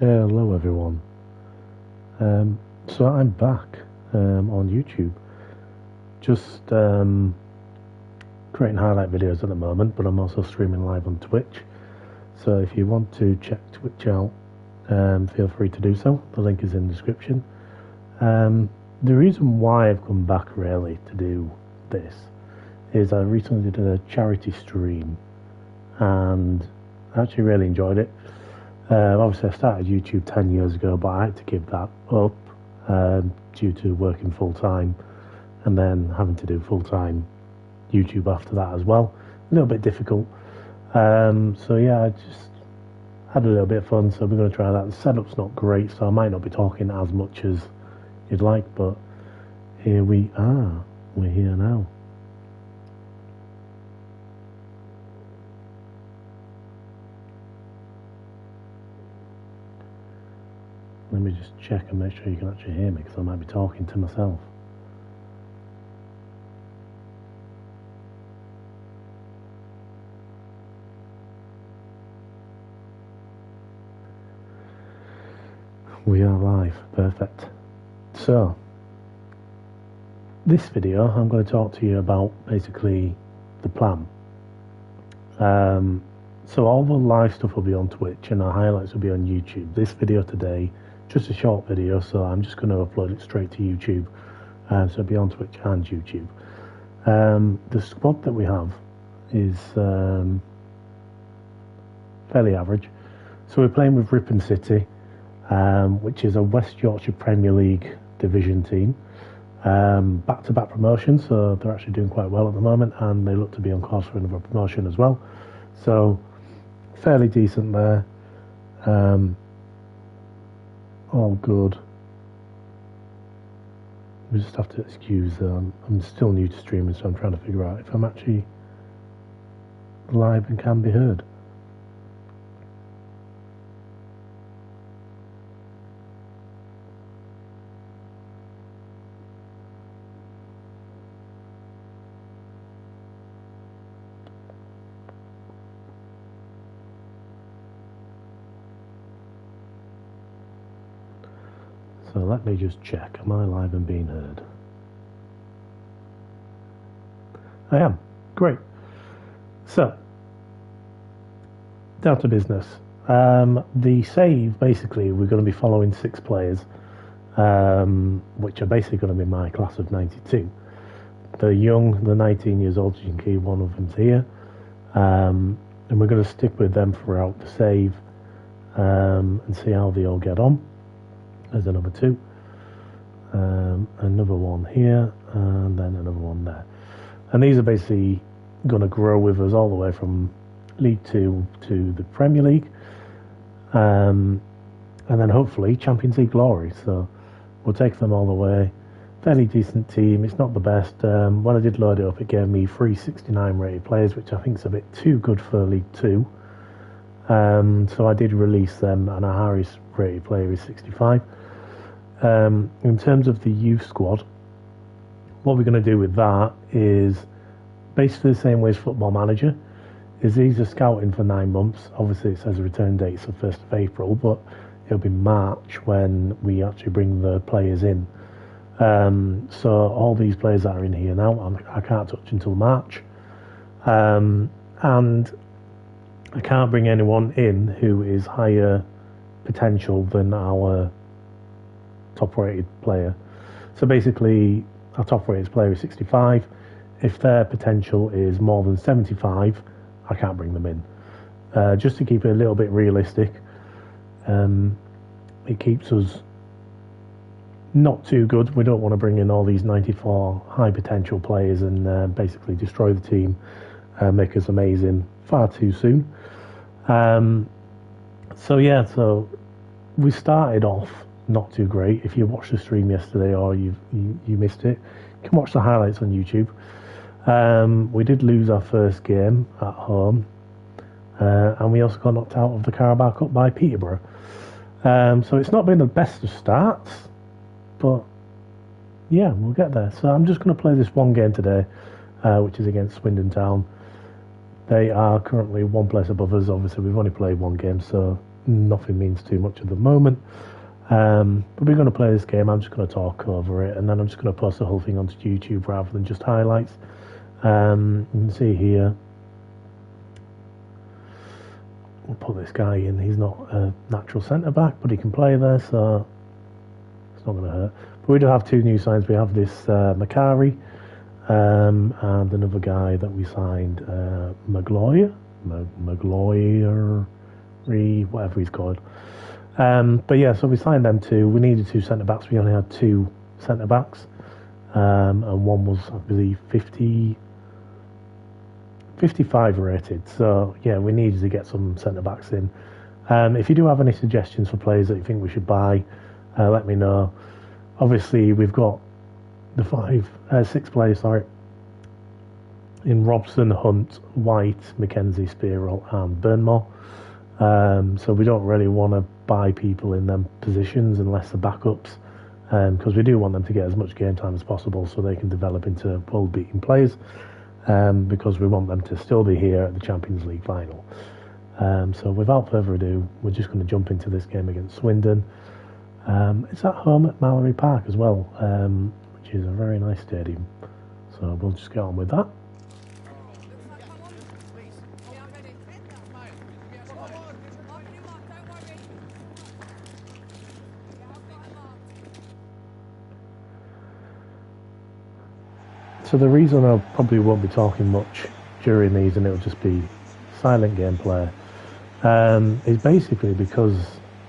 Hello everyone. So I'm back on YouTube. Just creating highlight videos at the moment, but I'm also streaming live on Twitch. So if you want to check Twitch out, feel free to do so. The link is in the description. The reason why I've come back really to do this is I recently did a charity stream and I actually really enjoyed it. Obviously, I started YouTube 10 years ago, but I had to give that up due to working full time and then having to do full time YouTube after that as well. A little bit difficult. So yeah, I just had a little bit of fun, so we're going to try that. The setup's not great, so I might not be talking as much as you'd like, but here we are. We're here now. Let me just check and make sure you can actually hear me, because I might be talking to myself. We are live. Perfect. So, this video, I'm going to talk to you about basically the plan. So all the live stuff will be on Twitch and our highlights will be on YouTube. This video today, just a short video, so I'm just going to upload it straight to YouTube. So it'll be on Twitch and YouTube. The squad that we have is fairly average. So we're playing with Ripon City, which is a West Yorkshire Premier League division team. Back-to-back promotion, so they're actually doing quite well at the moment, and they look to be on course for another promotion as well. So fairly decent there. All good. We just have to excuse. I'm still new to streaming, so I'm trying to figure out if I'm actually live and can be heard. So let me just check. Am I live and being heard? I am. Great. So, down to business. The save, basically, we're going to be following 6 players, which are basically going to be my class of 92. The young, the 19 years old, as you can see, one of them's here. And we're going to stick with them throughout the save and see how they all get on. There's another 2, another one here, and then another one there. And these are basically going to grow with us all the way from League 2 to the Premier League, and then hopefully Champions League glory. So we'll take them all the way. Fairly decent team. It's not the best. When I did load it up, it gave me 369 rated players, which I think is a bit too good for League 2. So I did release them, and our highest rated player is 65. In terms of the youth squad, what we're going to do with that is basically the same way as Football Manager. Is these are scouting for 9 months. Obviously, it says the return date's the 1st of April, but it'll be March when we actually bring the players in. So all these players that are in here now, I can't touch until March. And I can't bring anyone in who is higher potential than our top rated player. So basically, our top rated player is 65. If their potential is more than 75, I can't bring them in. Just to keep it a little bit realistic. It keeps us not too good. We don't want to bring in all these 94 high potential players and basically destroy the team, make us amazing far too soon. So yeah, so we started off not too great. If you watched the stream yesterday or you missed it, you can watch the highlights on YouTube. We did lose our first game at home, and we also got knocked out of the Carabao Cup by Peterborough. So it's not been the best of starts, but yeah, we'll get there. So I'm just going to play this one game today, which is against Swindon Town. They are currently 1 place above us. Obviously, we've only played 1 game, so nothing means too much at the moment. But we're going to play this game. I'm just going to talk over it, and then I'm just going to post the whole thing onto YouTube rather than just highlights. You can see here, we'll put this guy in. He's not a natural centre back, but he can play there, so it's not going to hurt. But we do have two new signs. We have this Macari and another guy that we signed, Magloire, whatever he's called. But yeah, so we signed them two. We needed two centre backs. We only had two centre backs, and one was, I believe, 55 rated. So yeah, we needed to get some centre backs in. If you do have any suggestions for players that you think we should buy, let me know. Obviously, we've got the 6 players, in Robson, Hunt, White, McKenzie, Spearall, and Burnmore. So we don't really want to buy people in them positions unless they're backups, because we do want them to get as much game time as possible so they can develop into world-beating players, because we want them to still be here at the Champions League final. So without further ado, we're just going to jump into this game against Swindon. It's at home at Mallory Park as well, which is a very nice stadium. So we'll just get on with that. So the reason I probably won't be talking much during these, and it'll just be silent gameplay, is basically because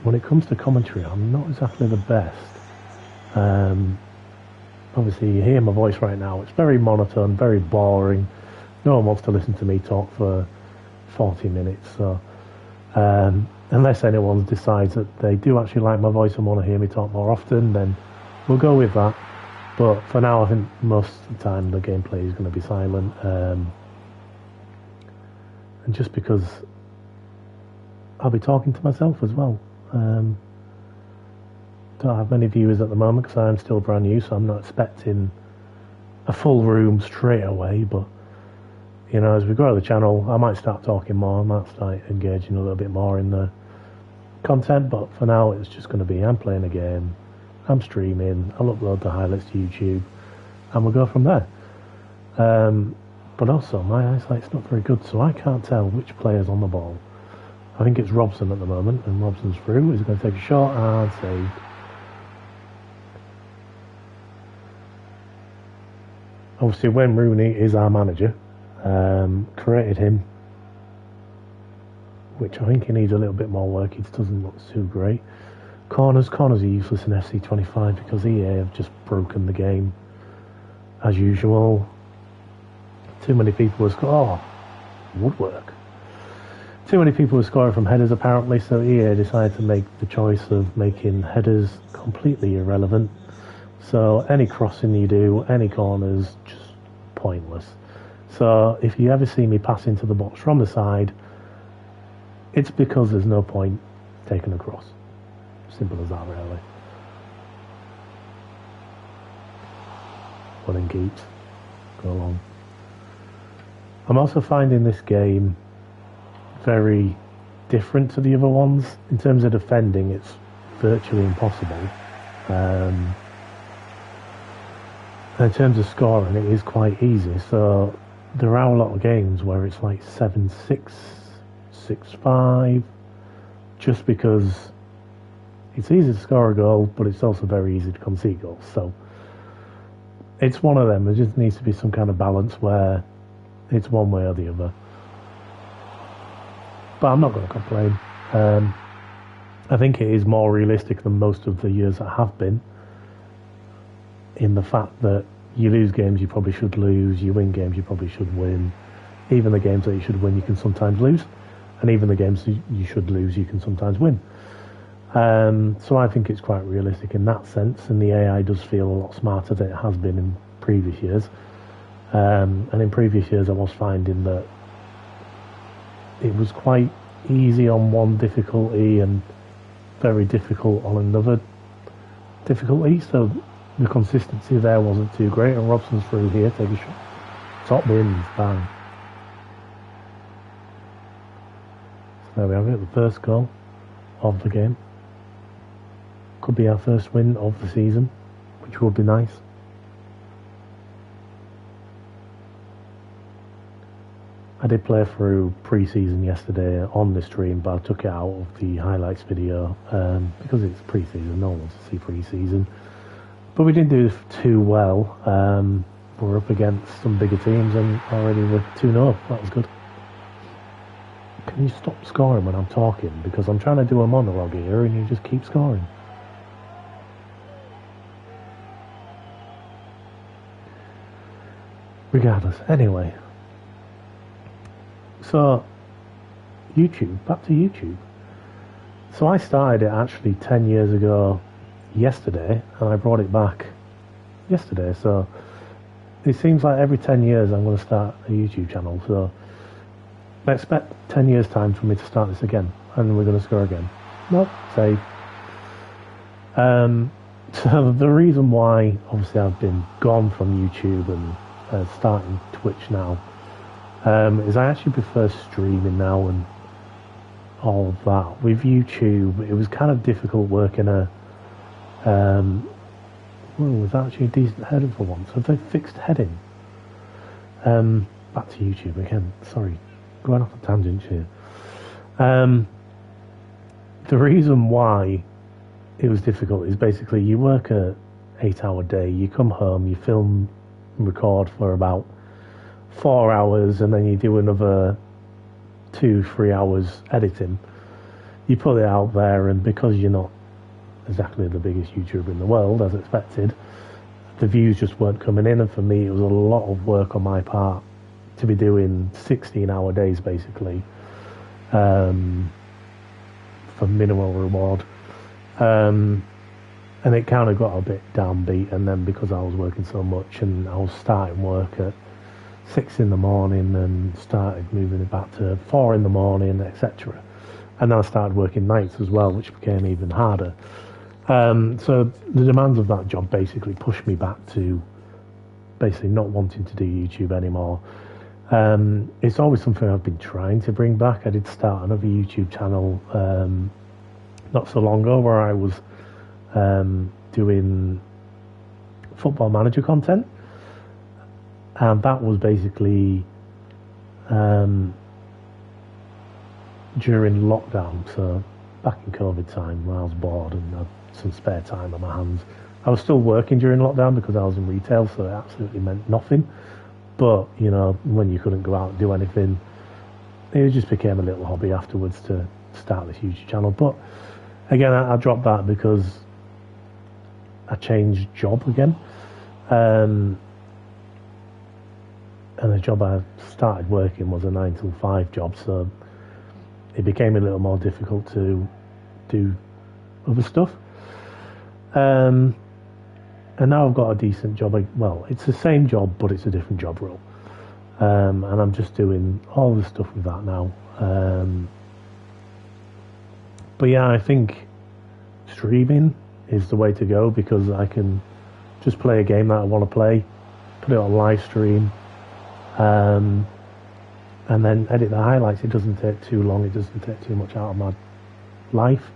when it comes to commentary, I'm not exactly the best. Obviously, you hear my voice right now. It's very monotone, very boring. No one wants to listen to me talk for 40 minutes. So unless anyone decides that they do actually like my voice and want to hear me talk more often, then we'll go with that. But for now, I think most of the time the gameplay is going to be silent. And just because I'll be talking to myself as well. Don't have many viewers at the moment because I'm still brand new, so I'm not expecting a full room straight away. But, you know, as we grow the channel, I might start talking more. I might start engaging a little bit more in the content. But for now, it's just going to be I'm playing a game. I'm streaming, I'll upload the highlights to YouTube, and we'll go from there. But also, my eyesight's not very good, so I can't tell which player's on the ball. I think it's Robson at the moment, and Robson's through. He's going to take a shot and saved. Obviously, Wayne Rooney is our manager. Created him, which I think he needs a little bit more work. It doesn't look too great. Corners are useless in FC25 because EA have just broken the game as usual. Too many people are woodwork. Too many people are scoring from headers apparently, so EA decided to make the choice of making headers completely irrelevant. So any crossing you do, any corners, just pointless. So if you ever see me pass into the box from the side, it's because there's no point taking a cross. Simple as that, really. Running keeps. Go along. I'm also finding this game very different to the other ones. In terms of defending, it's virtually impossible. And in terms of scoring, it is quite easy. So there are a lot of games where it's like 7-6, 6-5, just because it's easy to score a goal, but it's also very easy to concede goals. So it's one of them. There just needs to be some kind of balance where it's one way or the other. But I'm not going to complain. I think it is more realistic than most of the years that have been, in the fact that you lose games you probably should lose, you win games you probably should win. Even the games that you should win you can sometimes lose, and even the games you should lose you can sometimes win. So I think it's quite realistic in that sense, and the AI does feel a lot smarter than it has been in previous years. And in previous years I was finding that it was quite easy on one difficulty and very difficult on another difficulty, so the consistency there wasn't too great. And Robson's through here, take a shot. Top wins, bang. So there we have it, the first goal. of the game. Could be our first win of the season, which would be nice. I did play through pre-season yesterday on the stream, but I took it out of the highlights video because it's pre-season. No one wants to see pre-season. But we didn't do too well. We're up against some bigger teams and already we're 2-0. That was good. Can you stop scoring when I'm talking? Because I'm trying to do a monologue here and you just keep scoring. Regardless, anyway. So, YouTube, back to YouTube. So I started it actually 10 years ago yesterday, and I brought it back yesterday. So it seems like every 10 years I'm going to start a YouTube channel. So I expect 10 years time for me to start this again, and we're going to score again. Nope, save. So the reason why, obviously, I've been gone from YouTube and starting Twitch now, is I actually prefer streaming now and all of that. With YouTube, it was kind of difficult working a was actually a decent heading for once. Have they fixed heading? Back to YouTube again. Sorry, going off a tangent here. The reason why it was difficult is basically you work a 8-hour day, you come home, you film and record for about 4 hours, and then you do another 2-3 hours editing. You put it out there, and because you're not exactly the biggest YouTuber in the world, as expected, the views just weren't coming in, and for me it was a lot of work on my part to be doing 16-hour days basically, for minimal reward, and it kind of got a bit downbeat. And then because I was working so much and I was starting work at 6 in the morning and started moving it back to 4 in the morning, etc. And then I started working nights as well, which became even harder. So the demands of that job basically pushed me back to basically not wanting to do YouTube anymore. It's always something I've been trying to bring back. I did start another YouTube channel not so long ago where I was doing Football Manager content. And that was basically during lockdown, so back in COVID time when I was bored and had some spare time on my hands. I was still working during lockdown because I was in retail, so it absolutely meant nothing. But, you know, when you couldn't go out and do anything, it just became a little hobby afterwards to start this YouTube channel. But again, I dropped that because I changed job again. And the job I started working was a 9 till 5 job, so it became a little more difficult to do other stuff. And now I've got a decent job. Well, it's the same job, but it's a different job role. And I'm just doing all the stuff with that now. But yeah, I think streaming is the way to go because I can just play a game that I want to play, put it on live stream, and then edit the highlights. It doesn't take too long. It doesn't take too much out of my life.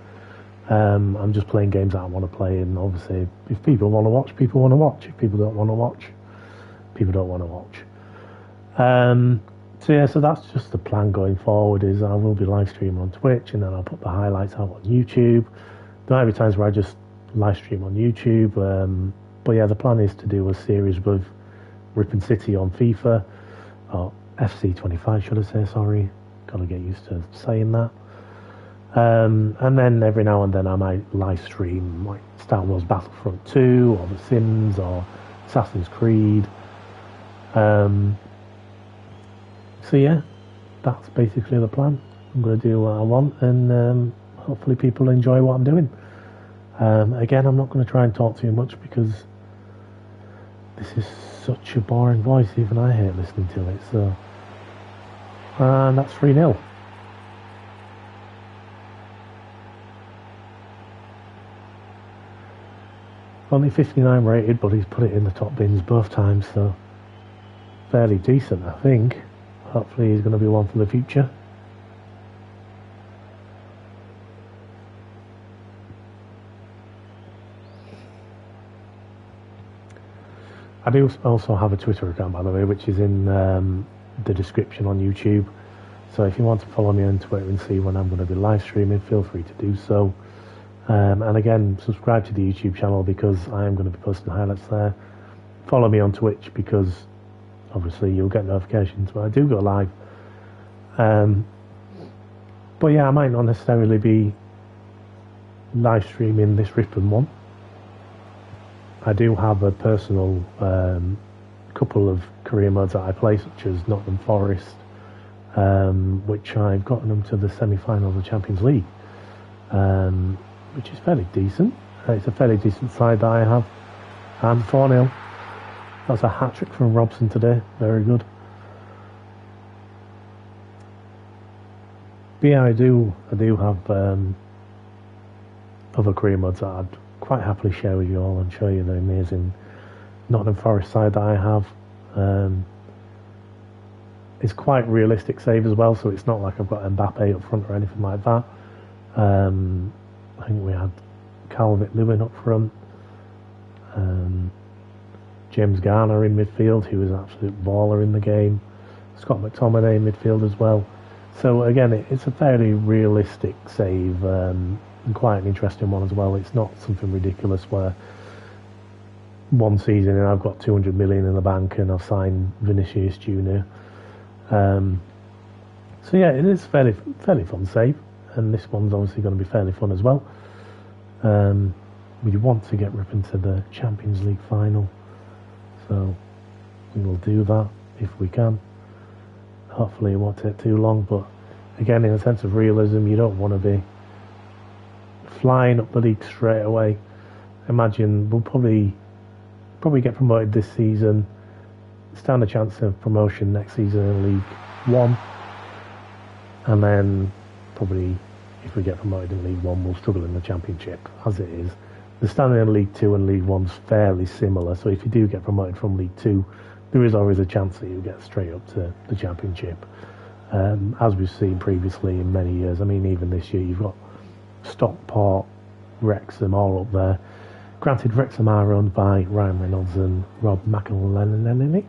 I'm just playing games that I want to play, and obviously if people want to watch, people want to watch. If people don't want to watch, people don't want to watch. So yeah, so that's just the plan going forward, is I will be live streaming on Twitch, and then I'll put the highlights out on YouTube. There might be times where I just live stream on YouTube, but yeah, the plan is to do a series with Ripon City on FIFA, or FC25 should I say, sorry, gotta get used to saying that. And then every now and then I might live stream like Star Wars Battlefront 2 or The Sims or Assassin's Creed. So yeah, that's basically the plan. I'm going to do what I want, and hopefully people enjoy what I'm doing. Again, I'm not going to try and talk too much because this is such a boring voice, even I hate listening to it. So, and that's 3-0. Only 59 rated, but he's put it in the top bins both times, so fairly decent, I think. Hopefully he's going to be one for the future. I do also have a Twitter account, by the way, which is in the description on YouTube. So if you want to follow me on Twitter and see when I'm going to be live streaming, feel free to do so. And again, subscribe to the YouTube channel because I am going to be posting highlights there. Follow me on Twitch because obviously you'll get notifications when I do go live. But yeah, I might not necessarily be live streaming this Ripon one. I do have a personal couple of career modes that I play, such as Nottingham Forest, which I've gotten them to the semi-final of the Champions League, which is fairly decent. It's a fairly decent side that I have. And 4-0. That's a hat-trick from Robson today. Very good. But yeah, I do have other career modes that I'd quite happily share with you all and show you the amazing Nottingham Forest side that I have. It's quite realistic save as well, so it's not like I've got Mbappe up front or anything like that. I think we had Calvert-Lewin up front, James Garner in midfield, who was an absolute baller in the game, Scott McTominay in midfield as well. So again, it's a fairly realistic save, and quite an interesting one as well. It's not something ridiculous where one season and I've got 200 million in the bank and I've signed Vinicius Jr. So yeah, it is fairly fun save, and this one's obviously going to be fairly fun as well. We want to get Ripon to the Champions League final, so we will do that if we can. Hopefully it won't take too long, but again, in a sense of realism, you don't want to be flying up the league straight away. Imagine we'll probably get promoted this season, stand a chance of promotion next season in League 1, and then probably if we get promoted in League 1 we'll struggle in the Championship as it is. The standing in League 2 and League 1's fairly similar, so if you do get promoted from League 2 there is always a chance that you'll get straight up to the Championship, as we've seen previously in many years. I mean, even this year you've got Stockport, Wrexham all up there. Granted, Wrexham are owned by Ryan Reynolds and Rob McElhenney.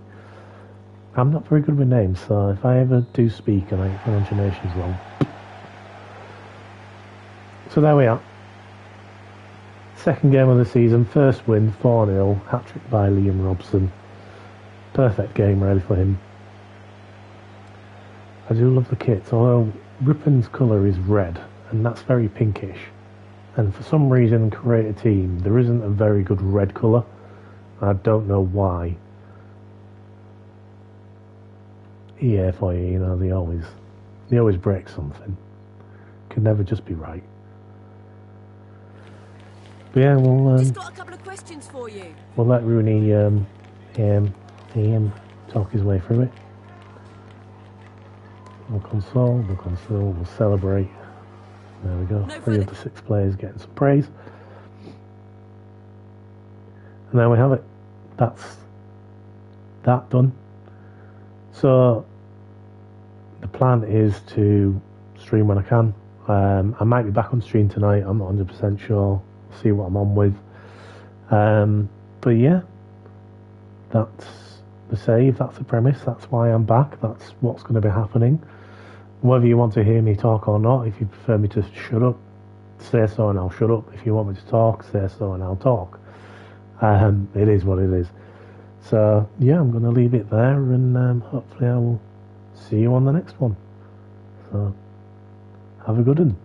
I'm not very good with names, so if I ever do speak and I get pronunciations wrong. So there we are. Second game of the season, first win, 4-0, hat-trick by Liam Robson. Perfect game really for him. I do love the kits, although Ripon's colour is red, and that's very pinkish. And for some reason, Create a Team, there isn't a very good red colour. I don't know why. EA for you, you know, they always break something. Can never just be right. But yeah, we'll Just got a couple of questions for you. We'll let Rooney Ian talk his way through it. We'll console, we'll celebrate. There we go. No 3 of the 6 players getting some praise. And there we have it. That's that done. So the plan is to stream when I can. I might be back on stream tonight. I'm not 100% sure. See what I'm on with. But yeah, that's the save. That's the premise. That's why I'm back. That's what's going to be happening. Whether you want to hear me talk or not, if you prefer me to shut up, say so and I'll shut up. If you want me to talk, say so and I'll talk. It is what it is. So yeah, I'm going to leave it there, and hopefully I will see you on the next one. So have a good one.